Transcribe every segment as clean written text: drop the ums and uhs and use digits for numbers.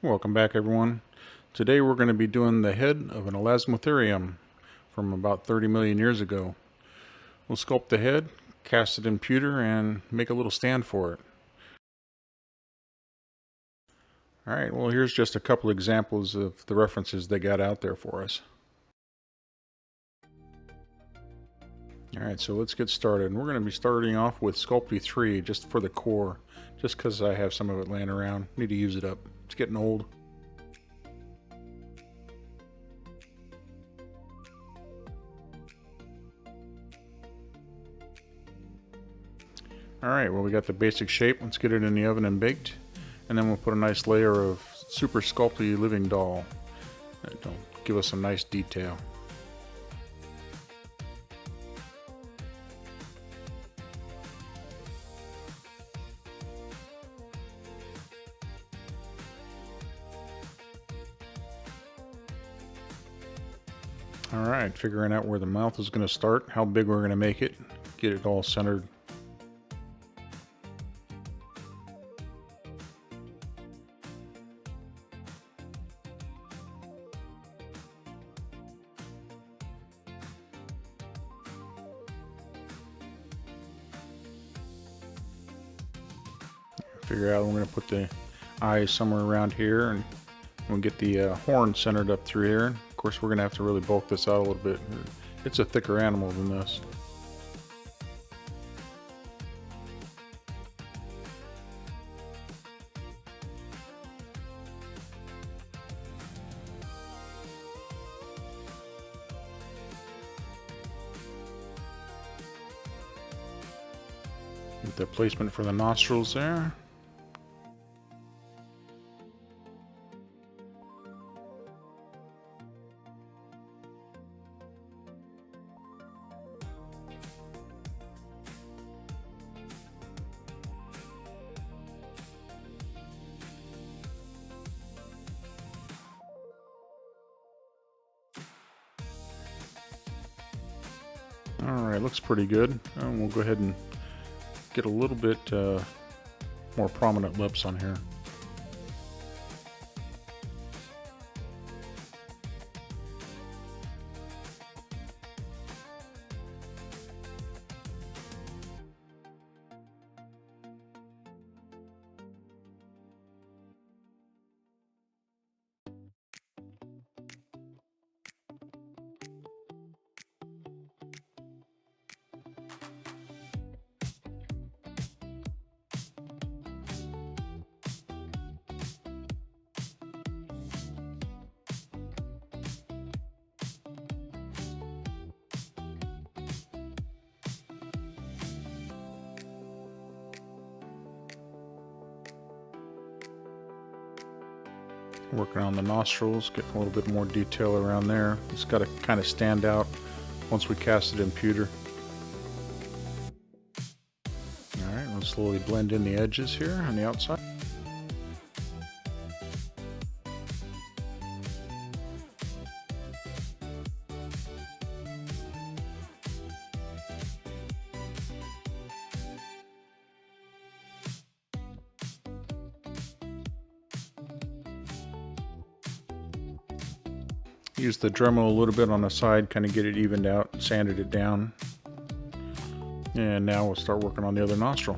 Welcome back, everyone. Today we're going to be doing the head of an Elasmotherium from about 30 million years ago. We'll sculpt the head, cast it in pewter, and make a little stand for it. Alright, well here's just a couple examples of the references they got out there for us. Alright, so let's get started. We're going to be starting off with Sculpt 3 just for the core, just because I have some of it laying around. Need to use it up. It's getting old. Alright, well we got the basic shape. Let's get it in the oven and baked. And then we'll put a nice layer of super sculpty living doll. That'll give us some nice detail. Alright, figuring out where the mouth is going to start, how big we're going to make it, get it all centered. Figure out we're going to put the eyes somewhere around here, and we'll get the horn centered up through here. Of course, we're going to have to really bulk this out a little bit. It's a thicker animal than this. Get the placement for the nostrils there. Alright, looks pretty good. And we'll go ahead and get a little bit more prominent lips on here. Working on the nostrils, getting a little bit more detail around there. It's got to kind of stand out once we cast it in pewter. Alright, we'll slowly blend in the edges here on the outside. Use the Dremel a little bit on the side, kind of get it evened out, sanded it down. And now we'll start working on the other nostril.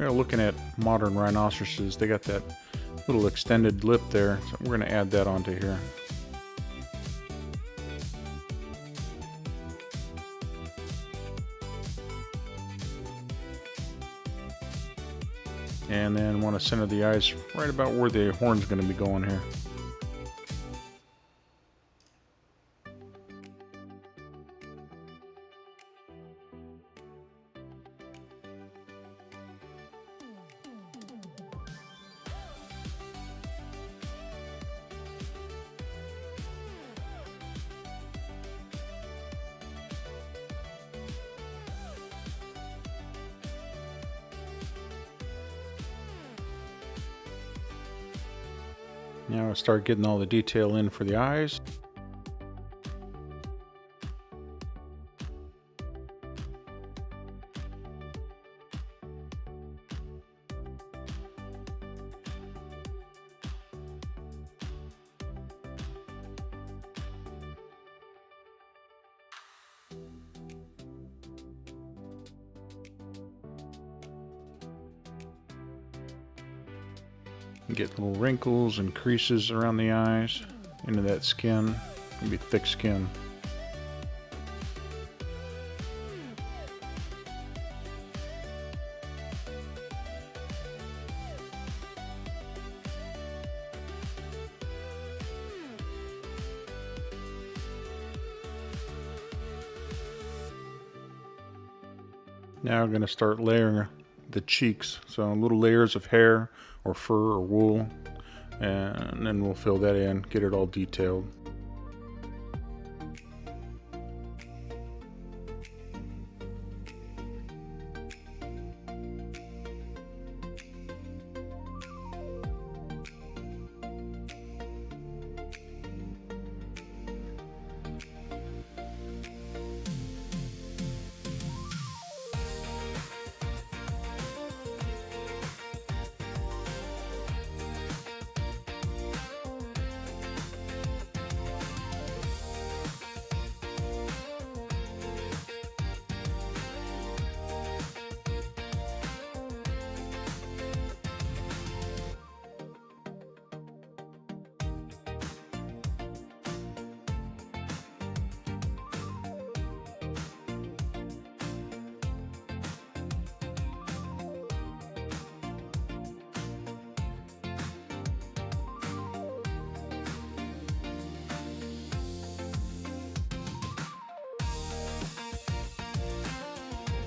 You're looking at modern rhinoceroses, they got that little extended lip there, so we're going to add that onto here. And then want to center the eyes right about where the horn's going to be going here. Now I start getting all the detail in for the eyes. Get little wrinkles and creases around the eyes, into that skin. It'll be thick skin. Now I'm going to start layering the cheeks. So little layers of hair or fur or wool, and then we'll fill that in, get it all detailed.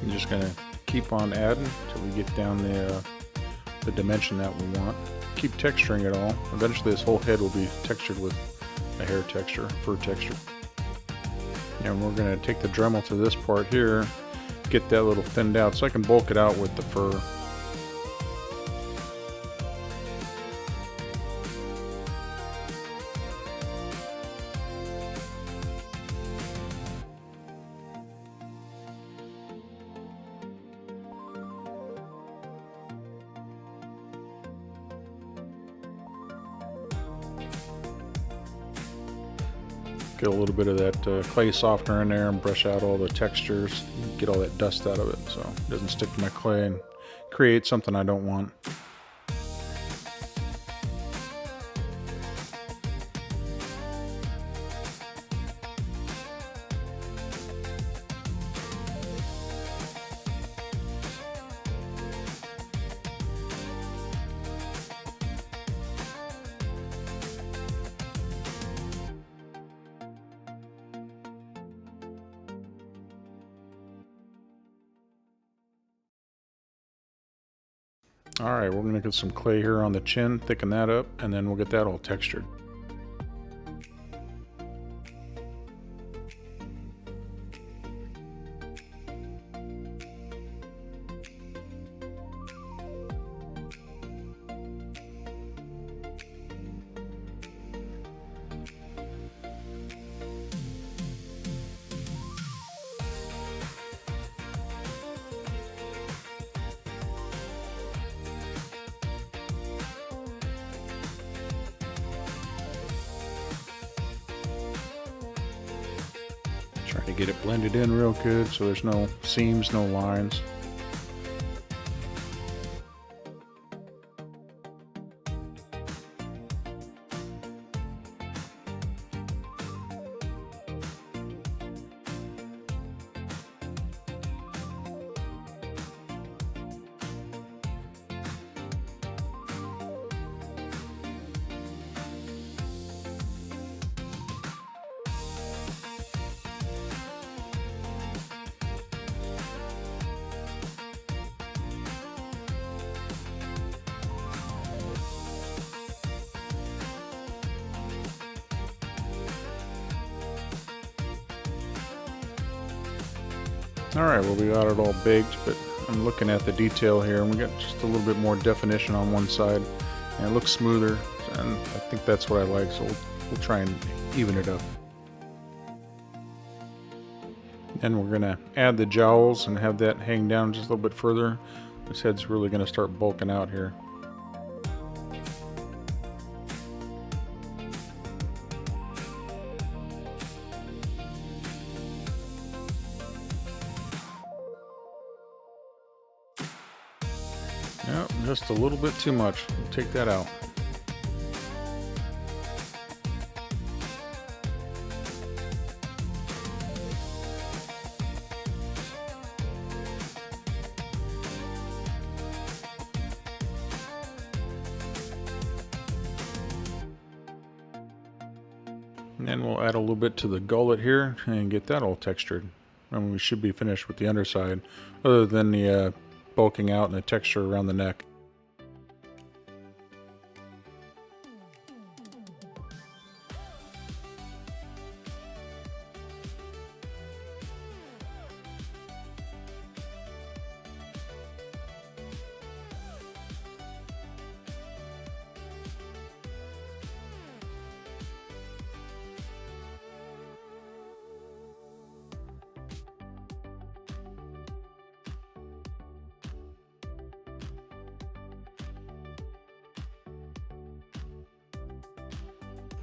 I'm just going to keep on adding until we get down the dimension that we want. Keep texturing it all. Eventually this whole head will be textured with a hair texture, fur texture. And we're going to take the Dremel to this part here, get that little thinned out so I can bulk it out with the fur. Get a little bit of that clay softener in there and brush out all the textures, get all that dust out of it so it doesn't stick to my clay and create something I don't want. Alright, we're going to get some clay here on the chin, thicken that up, and then we'll get that all textured. Trying to get it blended in real good so there's no seams, no lines. Alright, well we got it all baked, but I'm looking at the detail here and we got just a little bit more definition on one side. and it looks smoother, and I think that's what I like, so we'll try and even it up. And we're going to add the jowls and have that hang down just a little bit further. This head's really going to start bulking out here. Yep, just a little bit too much. We'll take that out. And then we'll add a little bit to the gullet here and get that all textured. And we should be finished with the underside, other than the bulking out and the texture around the neck.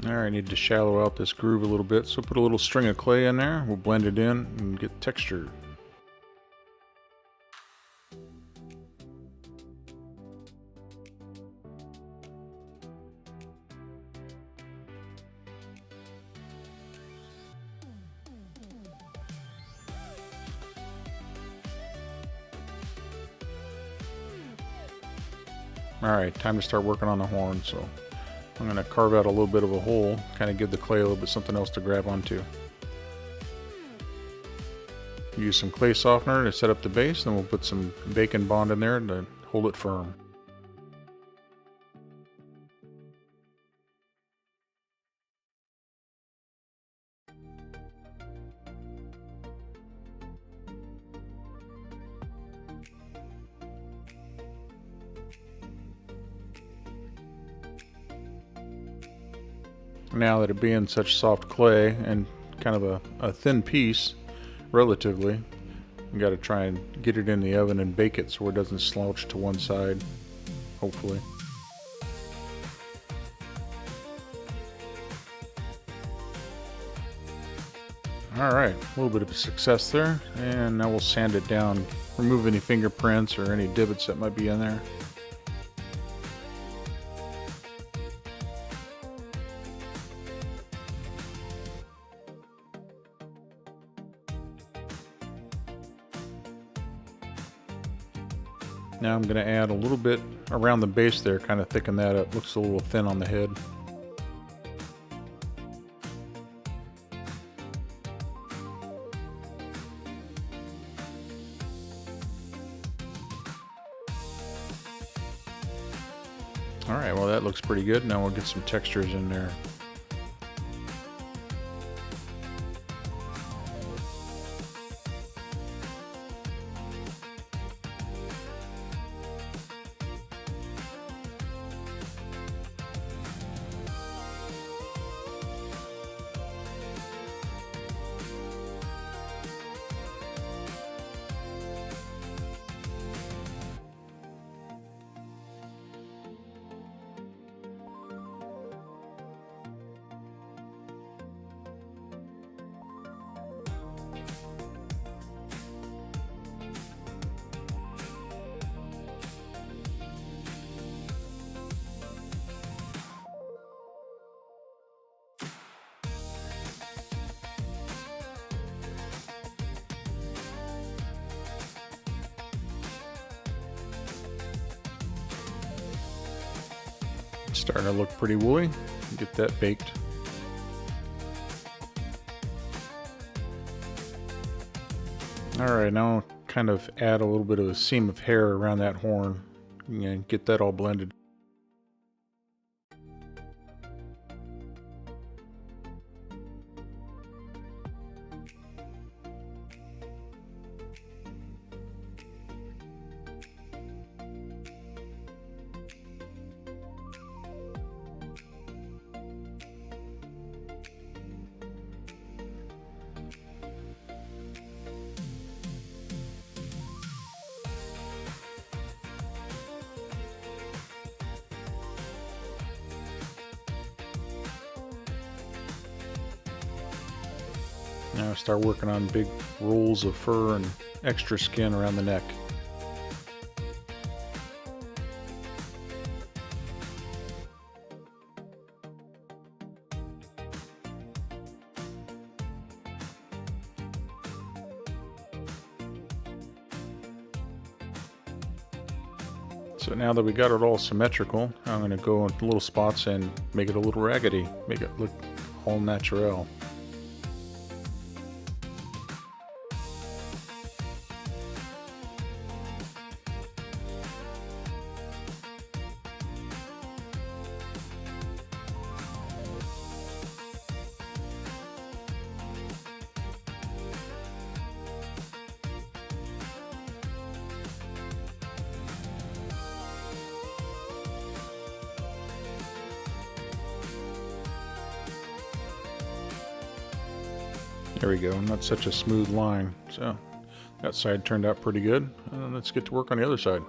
Alright, I need to shallow out this groove a little bit, so put a little string of clay in there, we'll blend it in and get texture. Alright, time to start working on the horn, so I'm going to carve out a little bit of a hole, kind of give the clay a little bit something else to grab onto. Use some clay softener to set up the base, then we'll put some bacon bond in there to hold it firm. Now that it being such soft clay and kind of a thin piece, relatively, you got to try and get it in the oven and bake it so it doesn't slouch to one side, hopefully. Alright, a little bit of success there, and now we'll sand it down, remove any fingerprints or any divots that might be in there. Now I'm going to add a little bit around the base there, kind of thicken that up. Looks a little thin on the head. Alright, well that looks pretty good. Now we'll get some textures in there. Starting to look pretty woolly. Get that baked. Alright, now kind of add a little bit of a seam of hair around that horn and get that all blended. Now I start working on big rolls of fur and extra skin around the neck. So now that we got it all symmetrical, I'm going to go in little spots and make it a little raggedy, make it look all natural. There we go, not such a smooth line. So that side turned out pretty good. Let's get to work on the other side.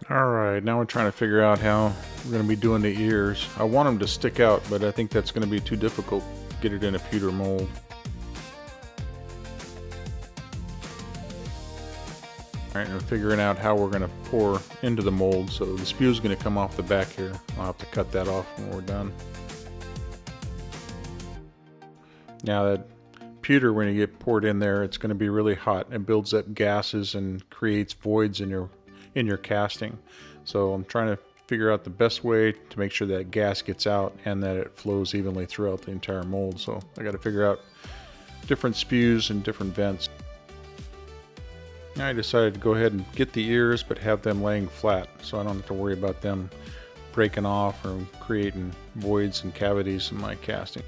Alright, now we're trying to figure out how we're going to be doing the ears. I want them to stick out, but I think that's going to be too difficult to get it in a pewter mold. Alright, we're figuring out how we're going to pour into the mold. So the spew is going to come off the back here. I'll have to cut that off when we're done. Now that pewter, when you get poured in there, it's going to be really hot. It builds up gases and creates voids in your casting. So I'm trying to figure out the best way to make sure that gas gets out and that it flows evenly throughout the entire mold. So I got to figure out different spews and different vents. I decided to go ahead and get the ears but have them laying flat so I don't have to worry about them breaking off or creating voids and cavities in my casting.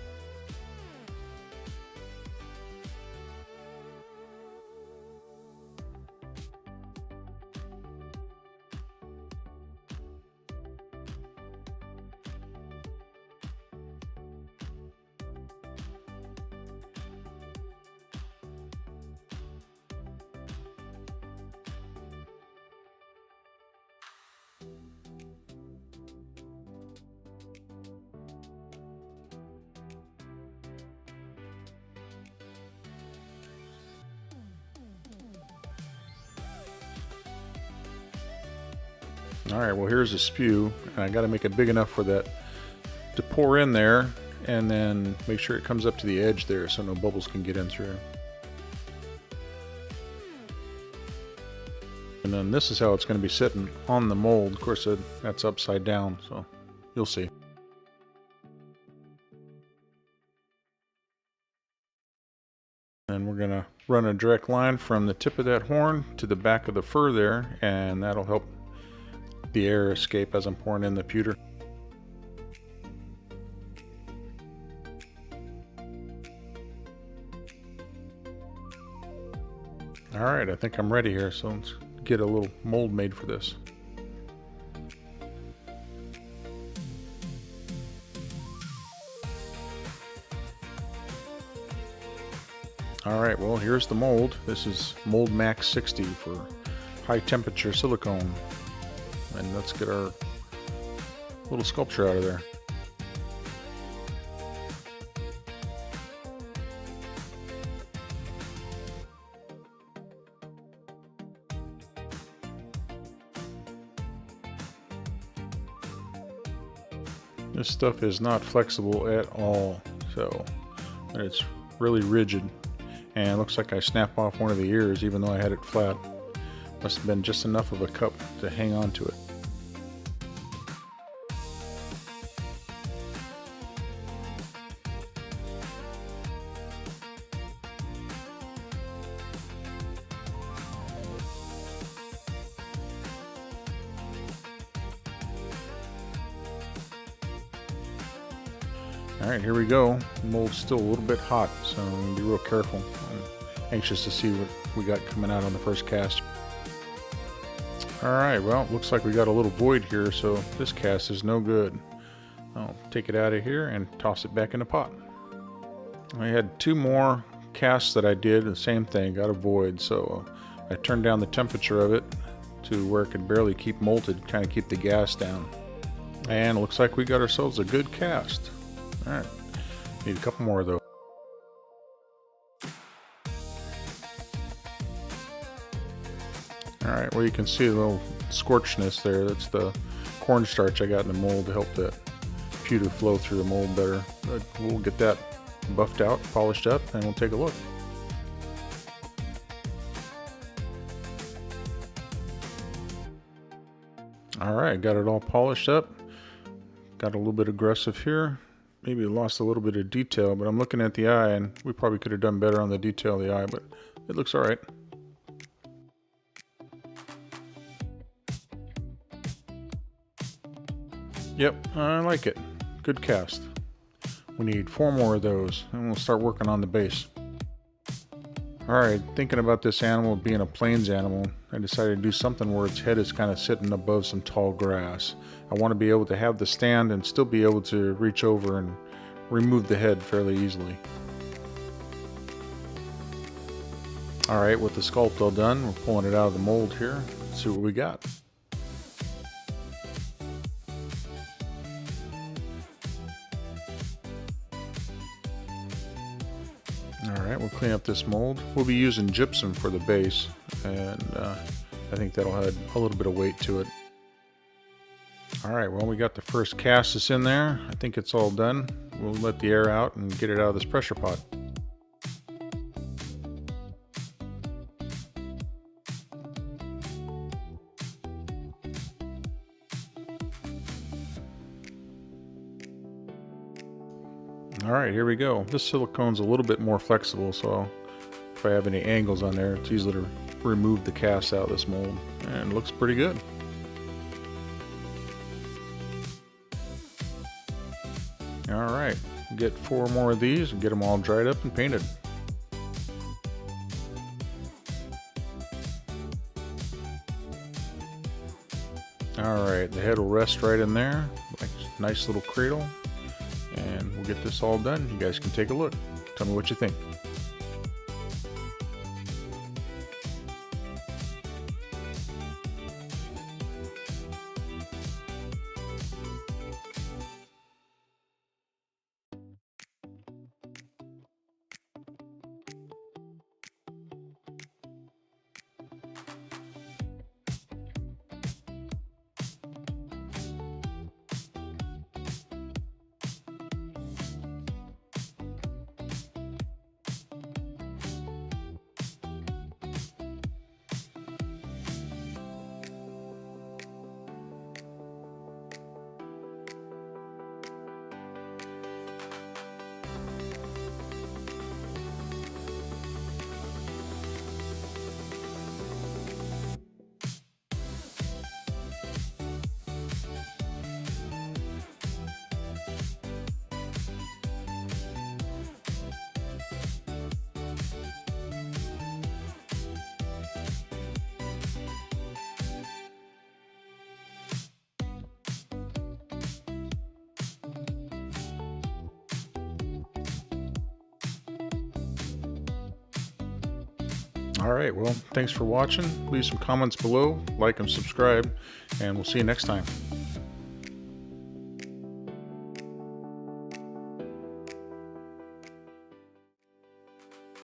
Alright, well here's a spew, and I got to make it big enough for that to pour in there, and then make sure it comes up to the edge there so no bubbles can get in through. And then this is how it's going to be sitting on the mold. Of course that's upside down, so you'll see. And we're going to run a direct line from the tip of that horn to the back of the fur there, and that'll help the air escape as I'm pouring in the pewter. Alright, I think I'm ready here, so let's get a little mold made for this. Alright, well here's the mold. This is Mold Max 60 for high temperature silicone. And let's get our little sculpture out of there. This stuff is not flexible at all, so it's really rigid. And it looks like I snapped off one of the ears even though I had it flat. Must have been just enough of a cup to hang on to it. Alright, here we go. The mold's still a little bit hot, so I'm going to be real careful. I'm anxious to see what we got coming out on the first cast. Alright, well, it looks like we got a little void here, so this cast is no good. I'll take it out of here and toss it back in the pot. I had 2 more casts that I did, the same thing, got a void, so I turned down the temperature of it to where it could barely keep molted, trying to keep the gas down. And it looks like we got ourselves a good cast. Alright, need a couple more of those. Alright, well you can see a little scorchness there. That's the cornstarch I got in the mold to help that pewter flow through the mold better. But we'll get that buffed out, polished up, and we'll take a look. Alright, got it all polished up. Got a little bit aggressive here. Maybe lost a little bit of detail, but I'm looking at the eye and we probably could have done better on the detail of the eye, but it looks alright. Yep, I like it. Good cast. We need 4 more of those and we'll start working on the base. Alright, thinking about this animal being a plains animal, I decided to do something where its head is kind of sitting above some tall grass. I want to be able to have the stand and still be able to reach over and remove the head fairly easily. Alright, with the sculpt all done, we're pulling it out of the mold here. Let's see what we got. Alright, we'll clean up this mold. We'll be using gypsum for the base, and I think that'll add a little bit of weight to it. Alright, well we got the first cast that's in there. I think it's all done. We'll let the air out and get it out of this pressure pot. Alright, here we go. This silicone's a little bit more flexible, so if I have any angles on there, it's easy to remove the cast out of this mold. And it looks pretty good. Alright, get 4 more of these and get them all dried up and painted. Alright, the head will rest right in there, like nice little cradle. And we'll get this all done. You guys can take a look. Tell me what you think. Alright, well, thanks for watching. Leave some comments below, like and subscribe, and we'll see you next time.